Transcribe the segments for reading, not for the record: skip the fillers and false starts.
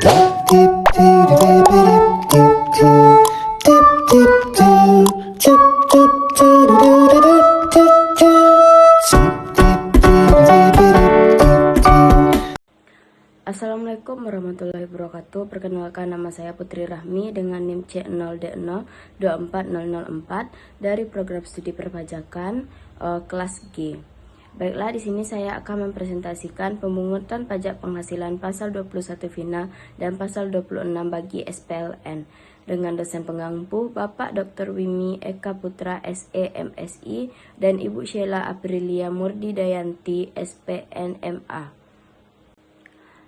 Assalamualaikum warahmatullahi wabarakatuh. Perkenalkan, nama saya Putri Rahmi dengan NIM C0D024004 dari program studi perpajakan kelas G. Baiklah, di sini saya akan mempresentasikan pemungutan pajak penghasilan pasal 21 final dan pasal 26 bagi SPLN dengan dosen pengampu Bapak Dr. Wimi Eka Putra SE MSI dan Ibu Sheila Aprilia Murdi Dayanti SPNMA.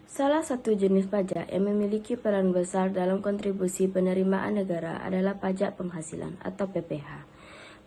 Salah satu jenis pajak yang memiliki peran besar dalam kontribusi penerimaan negara adalah pajak penghasilan atau PPH.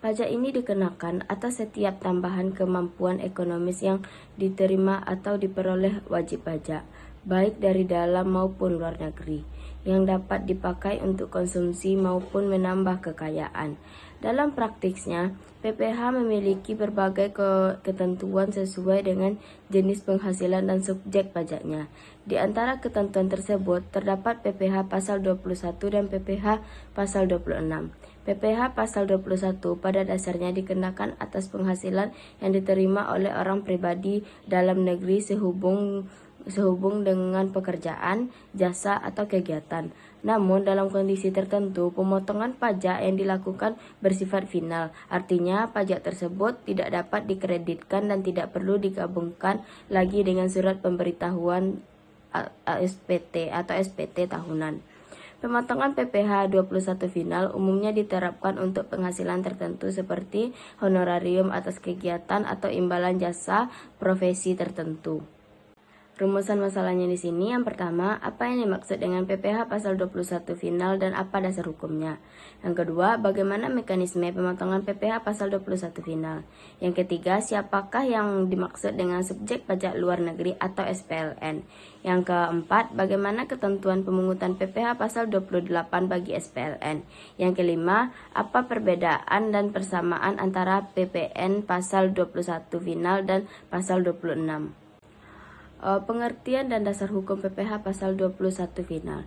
Pajak ini dikenakan atas setiap tambahan kemampuan ekonomis yang diterima atau diperoleh wajib pajak, baik dari dalam maupun luar negeri, yang dapat dipakai untuk konsumsi maupun menambah kekayaan. Dalam praktiknya, PPH memiliki berbagai ketentuan sesuai dengan jenis penghasilan dan subjek pajaknya. Di antara ketentuan tersebut terdapat PPH pasal 21 dan PPH pasal 26. PPH pasal 21 pada dasarnya dikenakan atas penghasilan yang diterima oleh orang pribadi dalam negeri sehubung dengan pekerjaan, jasa, atau kegiatan. Namun, dalam kondisi tertentu, pemotongan pajak yang dilakukan bersifat final. Artinya, pajak tersebut tidak dapat dikreditkan dan tidak perlu digabungkan lagi dengan surat pemberitahuan SPT atau SPT tahunan. Pemotongan PPH 21 final umumnya diterapkan untuk penghasilan tertentu seperti honorarium atas kegiatan atau imbalan jasa profesi tertentu. Rumusan masalahnya di sini, yang pertama, apa yang dimaksud dengan PPH pasal 21 final dan apa dasar hukumnya. Yang kedua, bagaimana mekanisme pemotongan PPH pasal 21 final. Yang ketiga, siapakah yang dimaksud dengan subjek pajak luar negeri atau SPLN. Yang keempat, bagaimana ketentuan pemungutan PPH pasal 28 bagi SPLN. Yang kelima, apa perbedaan dan persamaan antara PPN pasal 21 final dan pasal 26. Pengertian dan dasar hukum PPH pasal 21 final.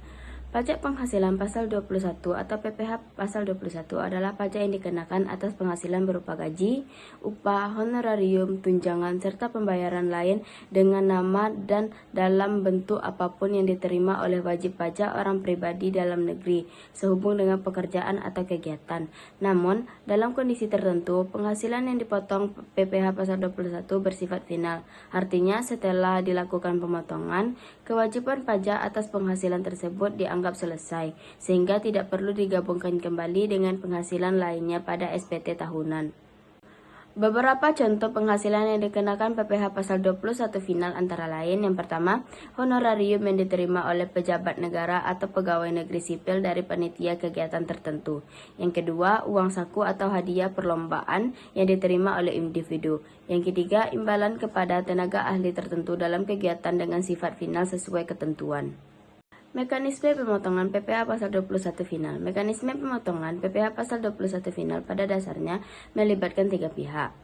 Pajak penghasilan pasal 21 atau PPH pasal 21 adalah pajak yang dikenakan atas penghasilan berupa gaji, upah, honorarium, tunjangan, serta pembayaran lain dengan nama dan dalam bentuk apapun yang diterima oleh wajib pajak orang pribadi dalam negeri sehubung dengan pekerjaan atau kegiatan. Namun, dalam kondisi tertentu, penghasilan yang dipotong PPH pasal 21 bersifat final. Artinya, setelah dilakukan pemotongan, kewajiban pajak atas penghasilan tersebut dianggap selesai, sehingga tidak perlu digabungkan kembali dengan penghasilan lainnya pada SPT tahunan. Beberapa contoh penghasilan yang dikenakan PPH pasal 21 final antara lain, yang pertama, honorarium yang diterima oleh pejabat negara atau pegawai negeri sipil dari panitia kegiatan tertentu. Yang kedua, uang saku atau hadiah perlombaan yang diterima oleh individu. Yang ketiga, imbalan kepada tenaga ahli tertentu dalam kegiatan dengan sifat final sesuai ketentuan. Mekanisme pemotongan PPH pasal 21 final. Mekanisme pemotongan PPH pasal 21 final pada dasarnya melibatkan tiga pihak.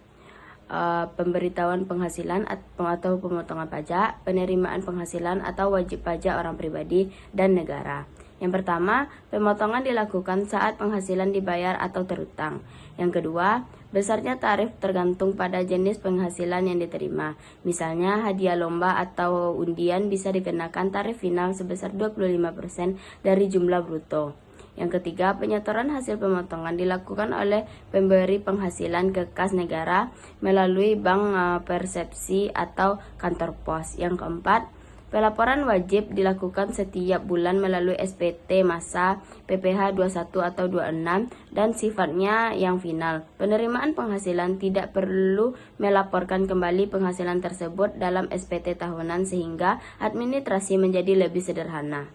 Pemberitahuan penghasilan atau pemotongan pajak, penerimaan penghasilan atau wajib pajak orang pribadi, dan negara. Yang pertama, pemotongan dilakukan saat penghasilan dibayar atau terutang. Yang kedua, besarnya tarif tergantung pada jenis penghasilan yang diterima. Misalnya, hadiah lomba atau undian bisa dikenakan tarif final sebesar 25% dari jumlah bruto. Yang ketiga, penyetoran hasil pemotongan dilakukan oleh pemberi penghasilan ke kas negara melalui bank persepsi atau kantor pos. Yang keempat, pelaporan wajib dilakukan setiap bulan melalui SPT masa PPH 21 atau 26 dan sifatnya yang final. Penerimaan penghasilan tidak perlu melaporkan kembali penghasilan tersebut dalam SPT tahunan sehingga administrasi menjadi lebih sederhana.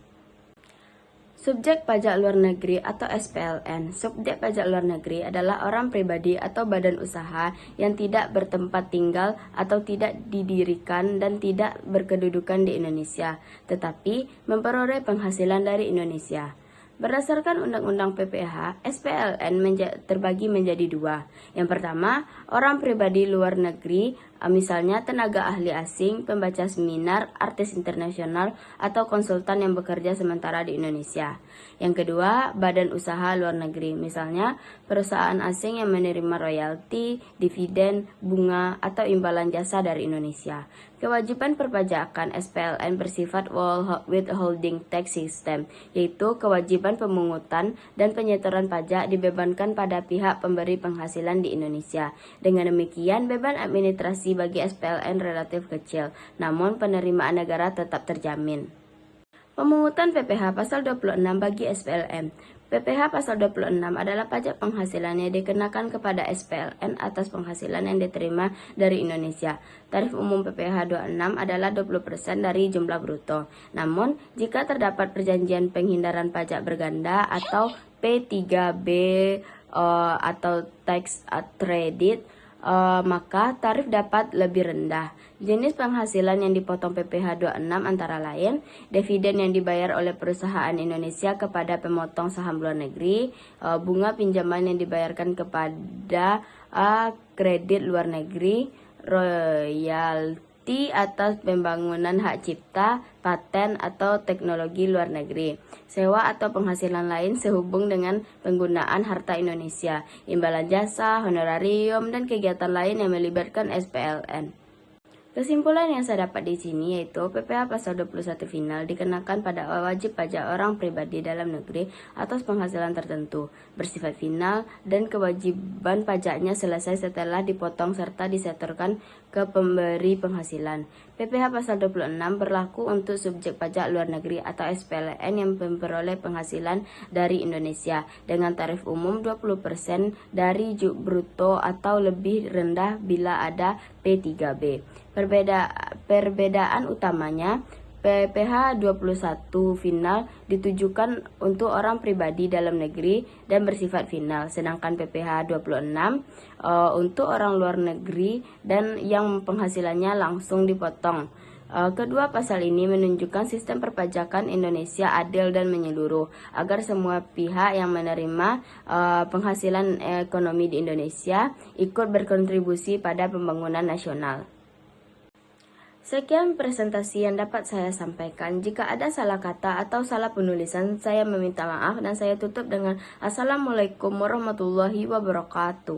Subjek pajak luar negeri atau SPLN. Subjek pajak luar negeri adalah orang pribadi atau badan usaha yang tidak bertempat tinggal atau tidak didirikan dan tidak berkedudukan di Indonesia, tetapi memperoleh penghasilan dari Indonesia. Berdasarkan Undang-Undang PPH, SPLN terbagi menjadi dua. Yang pertama, orang pribadi luar negeri Misalnya tenaga ahli asing, pembaca seminar, artis internasional, atau konsultan yang bekerja sementara di Indonesia. Yang kedua, badan usaha luar negeri, misalnya perusahaan asing yang menerima royalti, dividen, bunga, atau imbalan jasa dari Indonesia. Kewajiban perpajakan SPLN bersifat withholding tax system, yaitu kewajiban pemungutan dan penyetoran pajak dibebankan pada pihak pemberi penghasilan di Indonesia. Dengan demikian, beban administrasi bagi SPLN relatif kecil, namun penerimaan negara tetap terjamin. Pemungutan PPh pasal 26 bagi SPLN. PPh pasal 26 adalah pajak penghasilan yang dikenakan kepada SPLN atas penghasilan yang diterima dari Indonesia. Tarif umum PPh 26 adalah 20% dari jumlah bruto. Namun, jika terdapat perjanjian penghindaran pajak berganda atau P3B atau tax credit, maka tarif dapat lebih rendah. Jenis penghasilan yang dipotong PPh 26 antara lain dividen yang dibayar oleh perusahaan Indonesia kepada pemotong saham luar negeri, bunga pinjaman yang dibayarkan kepada kredit luar negeri, royalti atas pembangunan hak cipta, paten atau teknologi luar negeri, sewa atau penghasilan lain sehubung dengan penggunaan harta Indonesia, imbalan jasa, honorarium, dan kegiatan lain yang melibatkan SPLN. Kesimpulan yang saya dapat di sini yaitu PPh pasal 21 final dikenakan pada wajib pajak orang pribadi dalam negeri atas penghasilan tertentu, bersifat final, dan kewajiban pajaknya selesai setelah dipotong serta disetorkan ke pemberi penghasilan. PPh pasal 26 berlaku untuk subjek pajak luar negeri atau SPLN yang memperoleh penghasilan dari Indonesia dengan tarif umum 20% dari bruto atau lebih rendah bila ada P3B. Perbedaan utamanya, PPh 21 final ditujukan untuk orang pribadi dalam negeri dan bersifat final, sedangkan PPh 26 untuk orang luar negeri dan yang penghasilannya langsung dipotong. Kedua pasal ini menunjukkan sistem perpajakan Indonesia adil dan menyeluruh agar semua pihak yang menerima penghasilan ekonomi di Indonesia ikut berkontribusi pada pembangunan nasional. Sekian presentasi yang dapat saya sampaikan. Jika ada salah kata atau salah penulisan, saya meminta maaf dan saya tutup dengan Assalamualaikum warahmatullahi wabarakatuh.